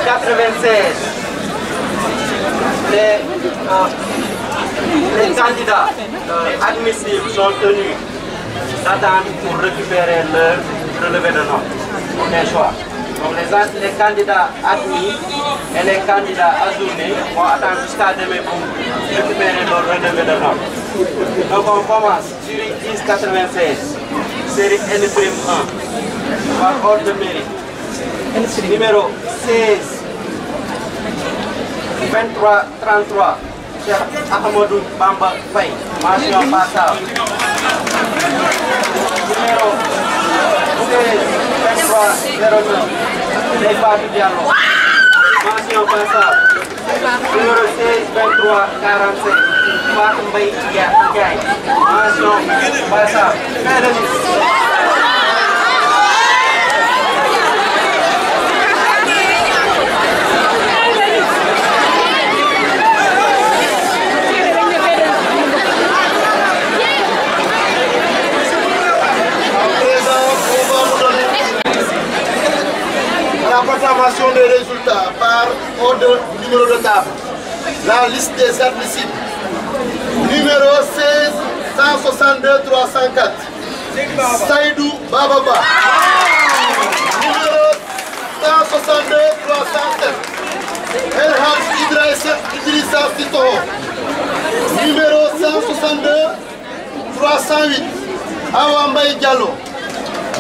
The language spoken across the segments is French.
96, les candidats admissibles sont tenus d'attendre pour récupérer leur relevé de notes pour les choix. Donc les candidats admis et les candidats ajournés vont attendre jusqu'à demain pour récupérer leur relevé de notes. Donc on commence sur 1096, série N'1, par ordre de mérite. Numéro 16, 23, 33, Cheikh Ahmadou Bamba Faye, mention passable. Numéro 16, 23, 09, Ndeye Fatou Diallo, mention passable. Numéro 16, 23, 45, Fatou Mbaye Ndiaye, mention passable. La proclamation des résultats par ordre numéro de table. La liste des admissibles. Numéro 16, 162 304. Saïdou Bababa. Numéro 162 307. El Hadj Idrissa Sitoho. Numéro 162 308. Awa Mbaye Diallo.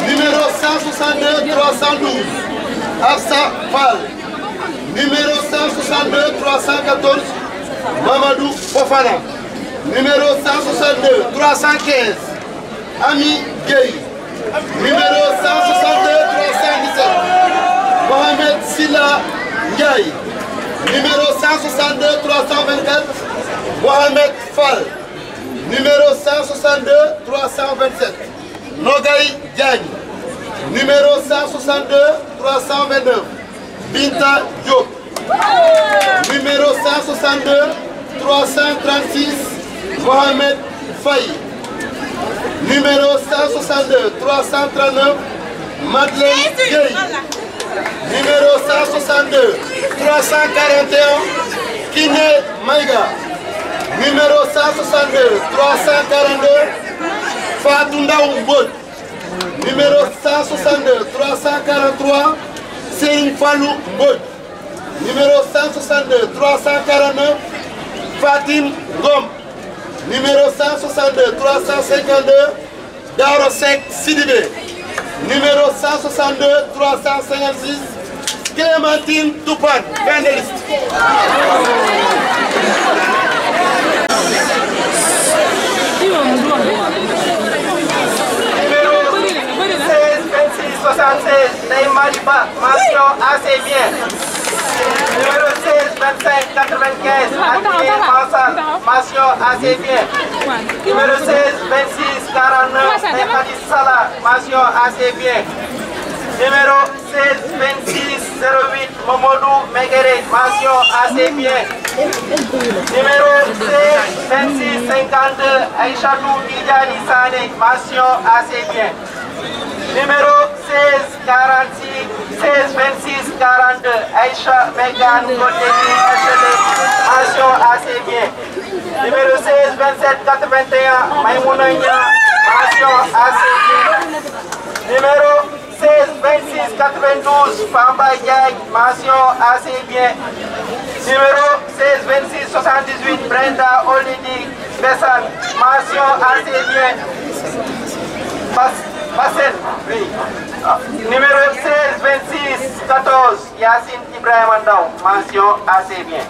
Numéro 162 312. Afsa Fall. Numéro 162 314. Mamadou Fofana. Numéro 162 315. Ami Gueye. Numéro 162 317. Mohamed Silla Ndiaye. Numéro 162 324. Mohamed Fall. Numéro 162 327. Nogay Diagne. Numéro 162 329. Binta Diop. Numéro 162 336. Mohamed Faye. Numéro 162 339. Madeleine Gueye. Numéro 162 341. Kiné Maïga. Numéro 162 342. Fatou Ndaw Mbodj. Numéro 162 343. Serigne Fallou Mbodj. Numéro 162 349. Fatim Ngom. Numéro 162 352. Daro Seck Sidibé. Numéro 162 356. Clémentine Toupane. Fin de liste. Numéro 16, 26, 76, Neymar Ba, mention assez bien. Numéro 16, 25, 95, Adrien Mansal, mention assez bien. Numéro 16, 26, 49, Nefati Salah, mention assez bien. Numéro 16, 26, 08, Momodou Megere, mention assez bien. Numéro 16, 26, 52, Aïchatou Tidjani Sané, mention assez bien. Numéro 16, 46, 16, 26, 42, Aïcha Megan Godeni, mention assez bien. Numéro 16, 27, 81, Maïmouna Nia, mention assez bien. Numéro 16, 26, 92, Famba Diagne, mention assez bien. Numéro 16, 26, 78, Brenda Olidi Bessan, mention assez bien. Basset, oui. Numéro 16, 26, 14, Yassine Ibrahim Andaw, mention assez bien.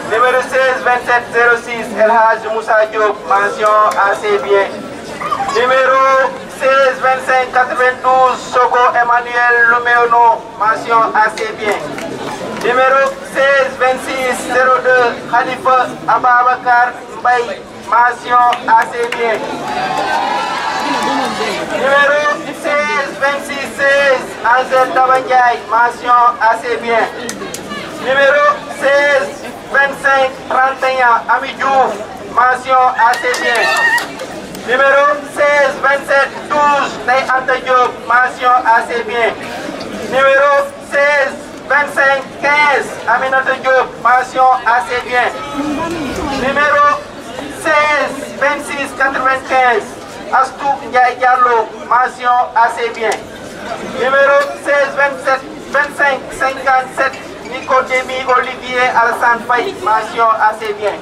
Numéro 16, 27, 06, El Hadj Moussa Diop, mention assez bien. Numéro 16, 25, 92, Sogo Emmanuel Lumeono, mention assez bien. Numéro 16, 26, 02, Khalifa Ababakar Mbaye, mention assez bien. Numéro 16, 26, 16, Angel Dabangay, mention assez bien. Numéro 16, 25, 31, Ami Diouf, mention assez bien. Numéro 16, 27, 12, Ney Anta Diop, mention assez bien. Numéro 16, 25, 15, Aminata Diop, mention assez bien. Numéro 16 26 95, Astou Ndiaye Diallo, mention assez bien. Numéro 16 27 25 57, Nicodémi Olivier Alassane Faye, mention assez bien.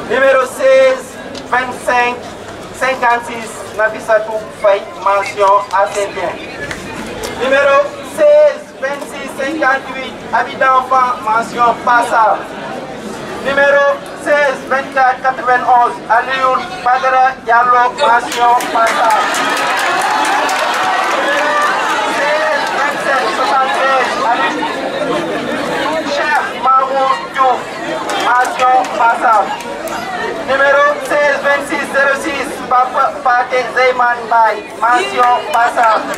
Numéro 16 25 56, Nafissatou Faye, mention assez bien. Numéro 16 26 58, Habit d'enfant, mention passable. Numéro 16 24 91, Alioune Badara Diallo, mention passable. Numéro 16 27 73, Alioune Cheikh Mamour Diouf, mention passable. Numéro 16 26 06, Papa Paté Zeyman Baye, mention passable.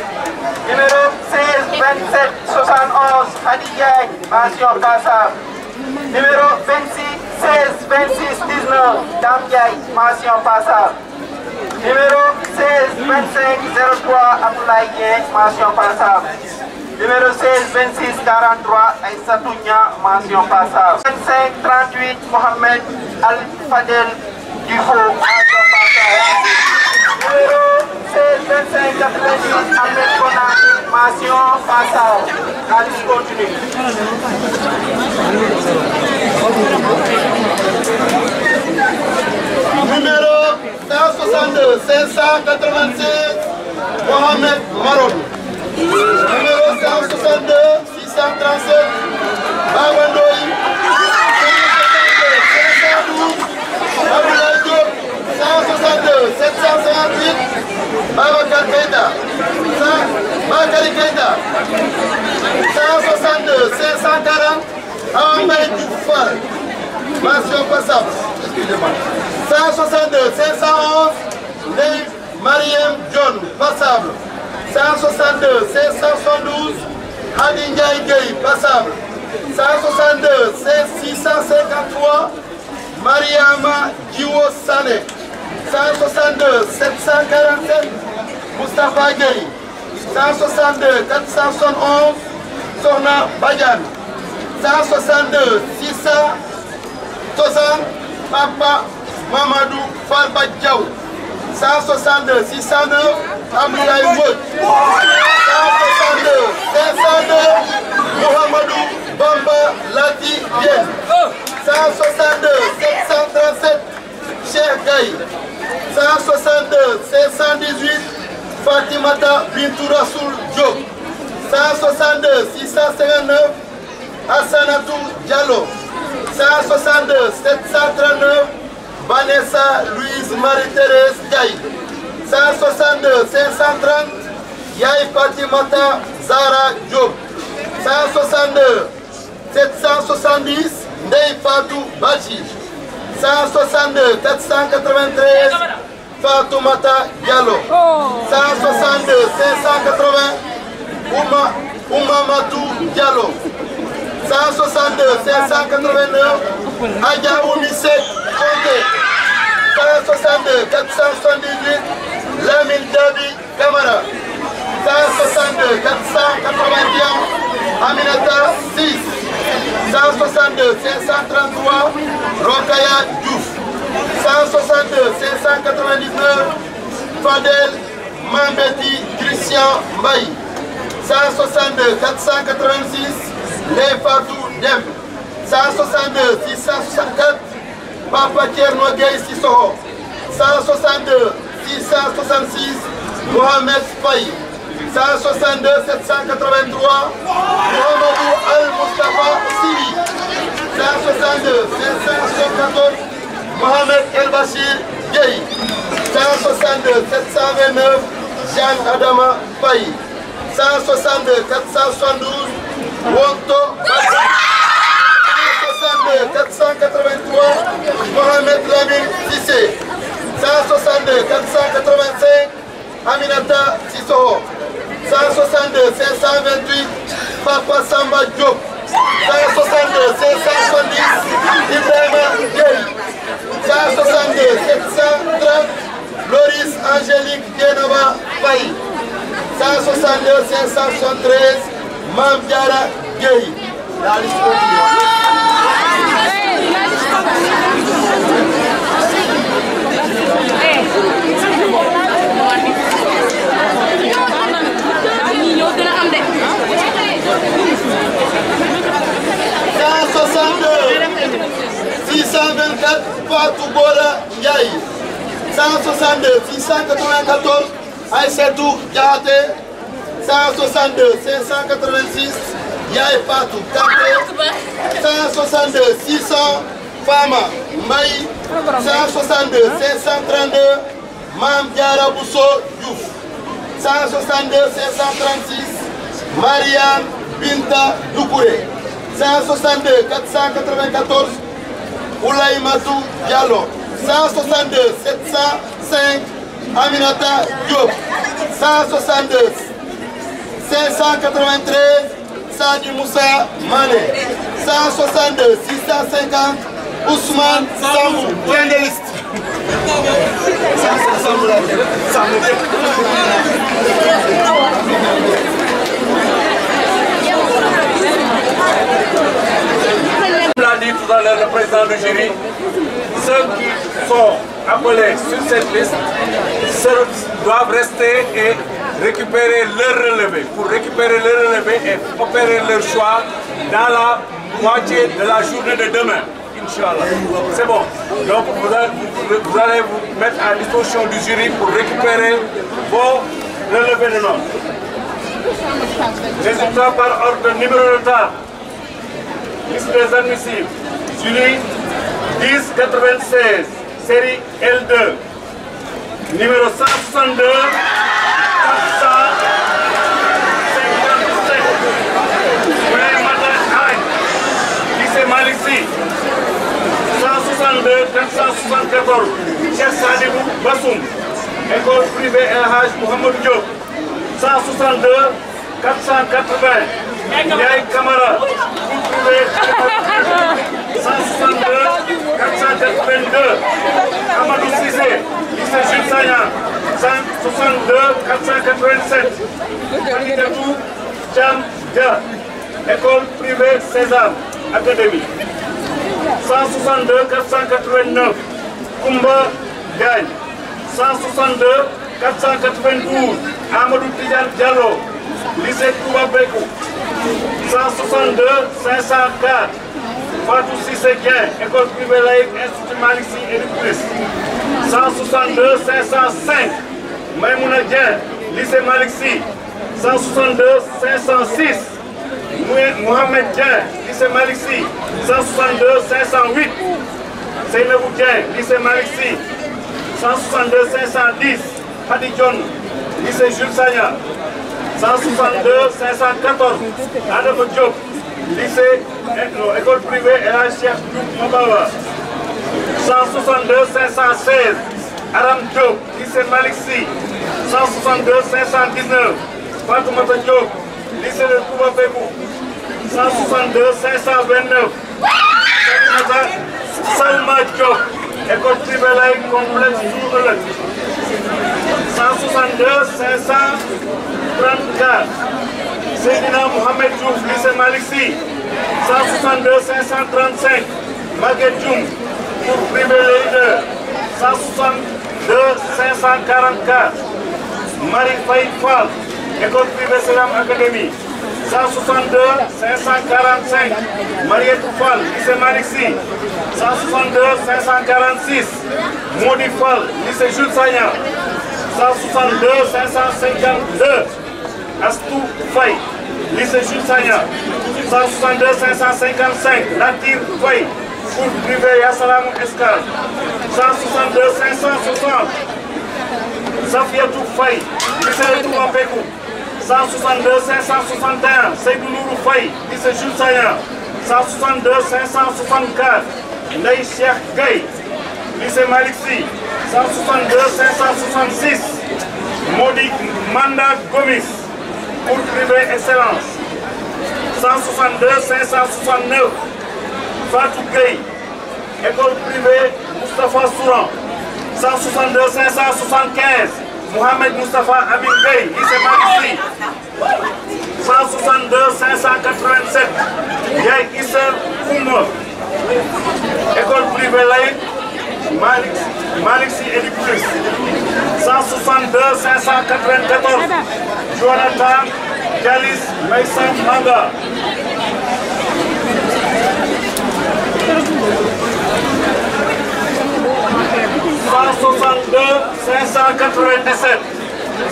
Numéro 16 27 71, Hadi Diagne, mention passable. Numéro 26 16 26 19, Dame Diagne, mention passable. Numéro 16 25 03, Abdoulaye Dieng, mention passable. Numéro 16 26 43, Aïssatou Nia, mention passable. 25 38, Mohamed Al Fadel Dufo, mention passable. Numéro 16 25 90, Ahmed Konami, mention passable. La liste continue. Numéro 162 586, Mohamed Maroun. Numéro 162 637, Babandoy. 512, Abdoulaye Diop. 162 758, Babacar Keita. Bakary Keita. 162 540, Ahmed Diouf, mention passable. Excusez-moi. 162 511, Ndeye Mariam John, passable. 162 572, Hadi Ndiaye Gueye, passable. 162 653, Mariama Djiwo Sané. 162 747, Moustapha Gueye. 162 471, Sohna Badiane. 162 660, Papa Mamadou Farba Diaw. 162 609, Abdoulaye Mbodj. 162 502, Mouhamadou Bamba Lati Diène. 162 737, Cheikh Gaye. 162 518, Fatimata Bintou Rassoul Diop. 162 659, Assanatou Diallo. 162 739, Vanessa Louise Marie-Thérèse Diaye. 162 530, Yaye Fatimata Zara Diop. 162 770, Ndeye Fatou Badji. 162 493, Fatoumata Diallo. 162 580, Oumamatou Diallo. 162 589, Adja Oumisek Konté. 162 478, Lamine Dabi Camara. 162 481, Aminata 6. 162 533, Rokaya Diouf. 162 599, Fadel Mambeti Christian Mbaye. 162 486, Ndeye Fatou Dem. 162 664, Papa Thierno Gueye Sissoko. 162 666, Mohamed Faye. 162 783, Mohamedou Al Mustafa Siri. 162 574, Mohamed El Bachir Gueye. 162 729, Jean Adama Faye. 162 472, Wonto Bassi. 162 483, Mohamed Lamine Sissé. 162 485, Aminata Sissoko. 162 528, Papa Samba Diop. 162 570, Ibrahima Gueye. 162 730, Loris Angélique Dienaba Faye. 162 573, Mame Diarra Gueye. La liste continue. Fatou Bora Ndiaye 162 694 Aïssatou Diaté 162 586 Yaye Fatou Kanté 162 600 Fama Mbaye 162 532 Mam Diara Bousso Diouf 162 536 Marianne Binta Doukouré 162 494 Oulaïmatou Diallo 162 705 Aminata Diop 162 593 Sadi Moussa Mané 162 650 Ousmane Sambou. Fin de liste. L'a dit tout à l'heure le président du jury, ceux qui sont appelés sur cette liste doivent rester et récupérer leur relevé. Pour récupérer leur relevé et opérer leur choix dans la moitié de la journée de demain. Inch'Allah. C'est bon. Donc vous allez vous mettre à disposition du jury pour récupérer vos relevés de notes. Résultat par ordre numéro de table. Liste des admissibles. Jury 1096, série L2. Numéro 162, 457. Matin Agne, lycée Malissi. 162, 474. Cheikh Sadibou Bassoum. École privée El Hadj Mohamed Diop. 162, 480. Yaye Kamara, 162, 482, Amadou Cissé, lycée Jules Sagnan, 162, 487, Khadijatou Thiam Dia, école privée César, Académie, 162, 489, Koumba Gagne, 162, 492, Amadou Tidiane Diallo, lycée Touba Bekou, 162 504 Fatou Cissé Dieng, école privée laïque Institut Malissi et du Plus. 162 505 Maïmouna Dieng, lycée Malissi. 162 506 Mohamed Dieng, lycée Malissi. 162 508 Seynabou Dieng, lycée Malissi. 162 510 Hadi John, lycée Jules Sagna. 162 514 Adama Diop, lycée école privée El Hadj Cheikh Diouf Mabawa. 162 516 Aram Diop, lycée Malissi. 162 519 Fatoumata Diop, lycée de Touba Bekou. 162 529 Salma Diop, école privée laïque complexe Sourelek. 162 534 Seydina Mohamed Diouf, lycée Malissi. 162 535 Maguette Dioum, cours privé leader. 162 544 Marie Faye Fall, école privée Selam Académie. 162 545 Mariette Fall, lycée Malissi. 162 546 Modi Fall, lycée Jules Sagna. 162 552 Astou Faye, lycée Jules Sagna. 162 555 Latir Faye, cours privé Yassalam Escale. 162 560 Safiatou Faye, lycée Touba Bekou. 162 561 Seydou Nourou Faye, lycée Jules Sagna. 162 564 Ndeye Cheikh Gaye, lycée Malissi. 162 566 Modi Manda Gomis, cours privé excellence. 162 569 Fatou Gueye, école privée Moustapha Souran. 162 575 Mohamed Moustapha Amin Gueye, lycée Malissi. 162 587 Yaye Issa Kouma, école Malik Sy Edictus 162 594 Jonathan Jalis Maïsan Manga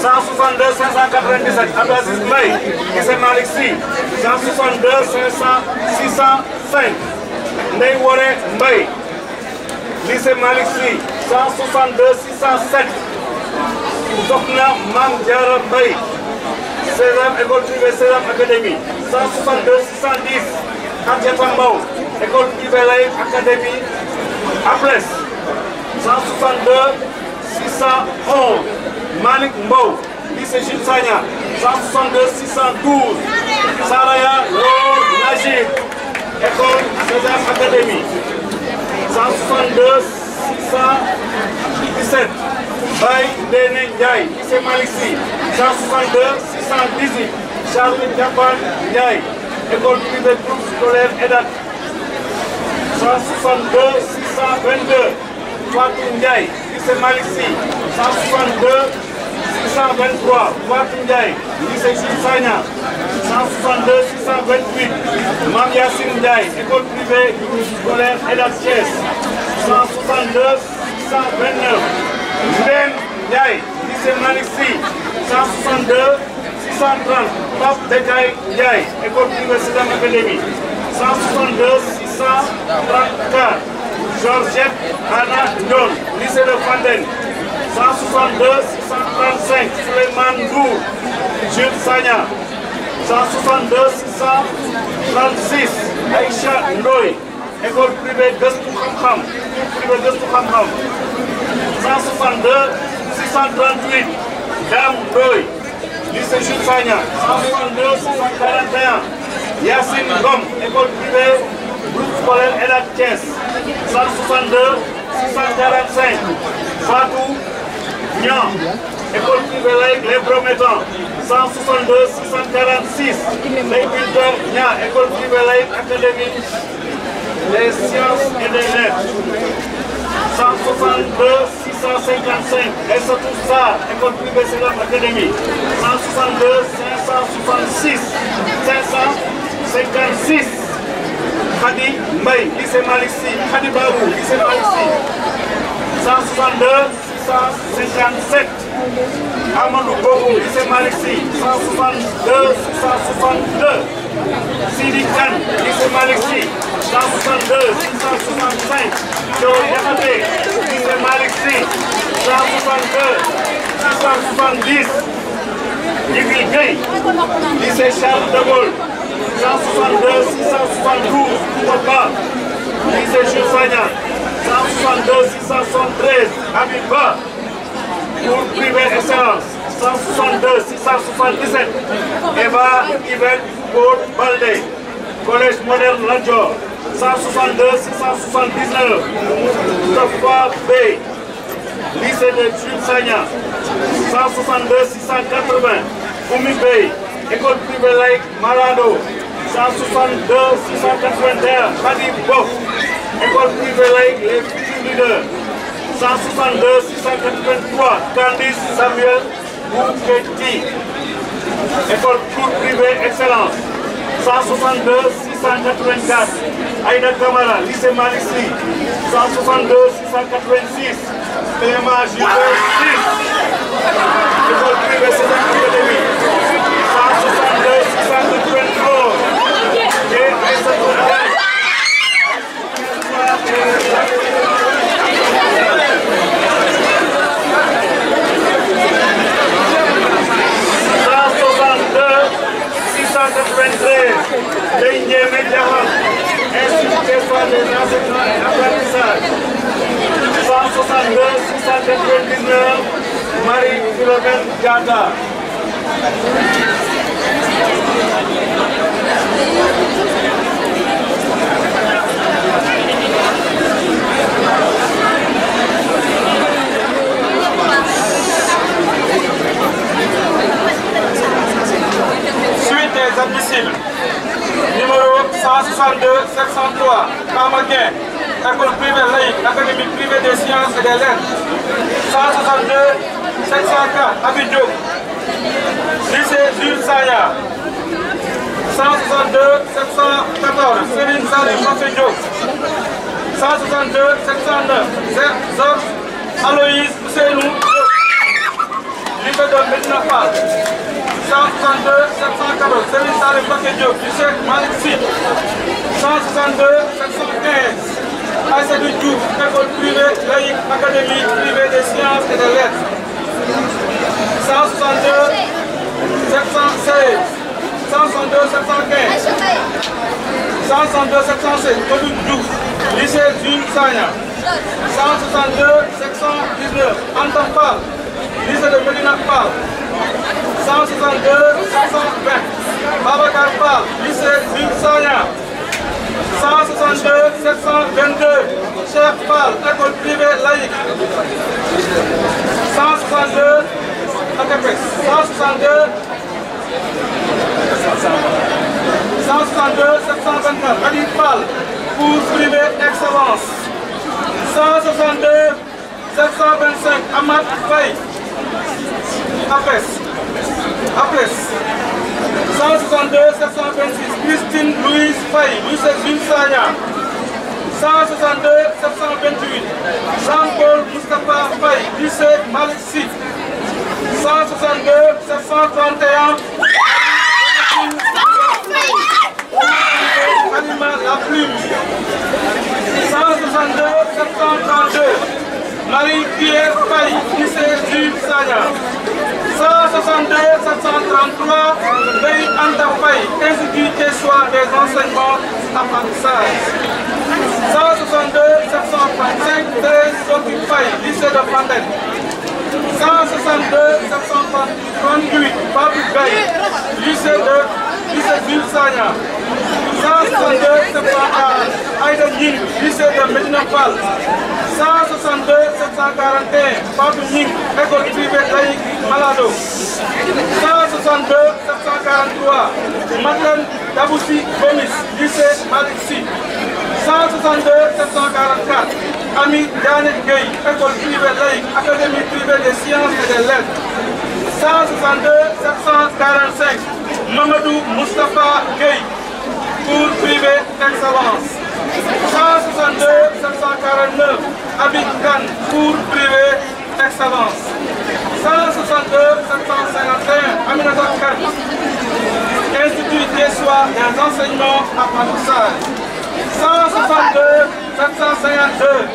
597 Abdelaziz Mbaye lycée Malick Sy 162 605 Ndeye Woré Mbaye lycée Malick Sy 162 607 Sokhna Mame Diarra Mbaye 16e école privée 16e académie 162 610 Adjata Mbow école privée laïque académie Aples 162 611 Malik Mbow lycée Jules Sagna 162 612 Saraya Lor Najib école César Académie 162 617 Baye Ndene Ndiaye lycée Malick Sy 162 618 Charles Diapan Ndiaye école privée groupe scolaire EDAT 162 622 Fatou Ndiaye lycée Malick Sy 162 623 Fatou Ndiaye lycée Jules Sagna 162 628 Mame Yassine Ndiaye école privée scolaire EDAT Thiès 162 629 Ndem Ndiaye lycée Malick Sy 162 630 Pape Bekay Ndiaye école privée César Académie 162 634 Georgette Anna Ndion lycée de Fandène 162 635 Souleymane Ndour Jules Sagna 162 636 Aïcha Ndoye école privée Gëstu Xam-Xam 162 638 Dame Ndoye lycée Jules Sagna 162 641 Yacine Ngom école privée groupe scolaire EDAT Thiès 162 645 Fatou Niang école privée laïque Les Promettants 162 646 Ndeye Binta Niang école privée laïque académie des sciences et des lettres 162 655 Aïssatou Sarr école privée César Académie 162 566 556 Khady Mbaye lycée Malick Sy Khady Babou lycée Malick Sy 162 657 Amadou Bobo lycée Malick Sy 162 662 Sidi Kane lycée Malick Sy 162 665 Dior Diakhaté lycée Malick Sy 162 670 Djibril Gueye lycée Charles de Gaulle 162 672 Kopa lycée Jules Sagna 162 673 Habib Ba cours privé excellence 162 677 Eva Yvette Paul Baldé collège moderne Lat Dior 162 679 Moustapha Bey lycée de Jules Sagna 162 680 Oumi Bey école privée laïque Malado 162 681 Khady Bof école privée laïque Les Futurs Leaders 162 683 Candice Samuel Bouketi école cours privée excellence 162 684 Aïda Kamara lycée Malick Sy 162 686 Clément Gilbert 6 école privée César Académie 162 684 et Aïssatou Ndiaye 693 Ndiémé Diakhal Institut des enseignements et apprentissage 162 699 Marie-Philomène Diatta Suite des admissibles. Numéro 162 703 Kamaguin école privée laïque, académie privée des sciences et des lettres. 162 704, Abidjo. Lycée Jules Sagna. 162 714, Céline Salim Mafedjo. 162 709, Georges Aloïs Ousseinou. Lycée de Medina Fall. 162 714, Céline Salim Mafedjo. Lycée Malik Sy. 162 715, Aïssatou Diouf, école privée laïque, académie privée des sciences et des lettres. 162 716, 162 715, 162 716, Kodou Diouf, lycée Jules Sagna. 162 719, Anton Fall, lycée de Medina Fall. 162 720, Babacar Fall, lycée Jules Sagna. 162 722, Cheikh Fall, école privée laïque. 162 ATPEX. 162 729, Adil Fall, cours privé excellence. 162 725, Ahmad Faye, APES. 162 726, Christine Louise Faye, lycée Jules Sagna. 162 728, Jean-Paul Moustapha Faye, lycée Malik Sy. 162 731, Anima La Plume. 162 732, Marie-Pierre Faye, lycée Jules Sagna. 162 733, Veille Anta Faye, Institut Tessoir des enseignements apprentissage. 162 735, Thérèse Sophie Faye, lycée de Fandène. 162 738, Fabrice Gaye, lycée Jules Sagna. 162 740, Aïda Ning, lycée de Medina Fall. 162 741, Fatou Ning, école privée laïque Malado. 162 743, Madeleine Daboussi Gomis, lycée Malik Sy. 162 744, Ami Janet Gueye, école privée laïque, académie privée des sciences et des lettres. 162 745, Mamadou Moustapha Gueye, cours privé excellence. 162 749, Abid Khan, cours privé excellence. 162 751, Aminata Khan, Institut Tessoir des enseignements apprentissage. 162 752,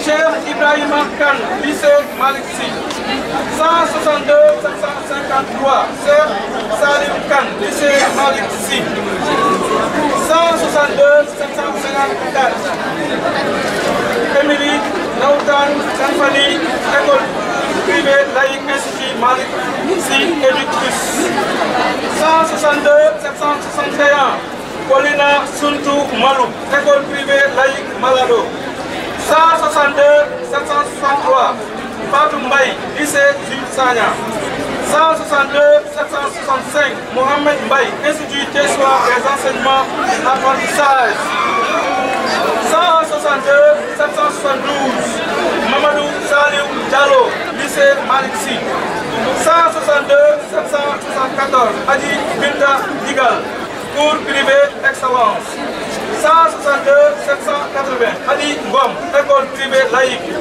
Cheikh Ibrahima Khan, lycée Malik Sy. 162 753, Cheikh Salim Khan, lycée Malik Sy. 162 754, Émilie Naoutan Kanfani, école privée laïque Institut Malik Sy Éductus. 162 761, Paulina Suntou Malou, école privée laïque Malado. 162 763, Fatou Mbaye, lycée Jules Sagna. 162 765, Mohamed Mbaye, Institut Tessoir des enseignements apprentissage. 162 772, Mamadou Saliou Diallo, lycée Malik Sy. 162 774, Adi Binta Digal, cours privé excellence. 162 780, Adi Ngom, école privée laïque.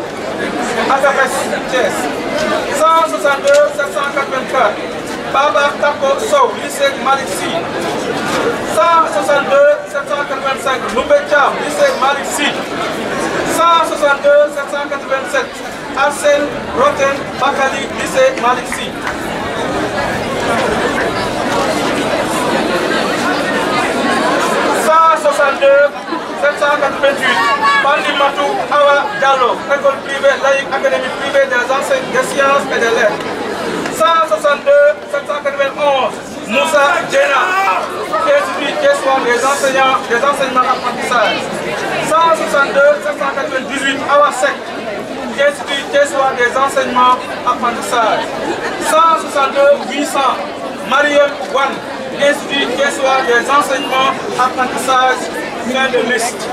ATPEX Thiès. 162 784, Baba Tako Sow, lycée Malik Sy. 162 785, Loubé Thiam, lycée Malik Sy. 162 787, Arsène Roten Bakali, lycée Malik Sy. 162 788, Bandi Matou Awa Diallo, école privée laïque, académie privée des sciences et des lettres. 162 791, Moussa Djena, Institut Tessoir des enseignements apprentissage. 162 798, Awa Sek, Institut Tessoir des enseignements apprentissage. 162 800, Mariam Wan, Institut Tessoir des enseignements apprentissage. Fin de liste.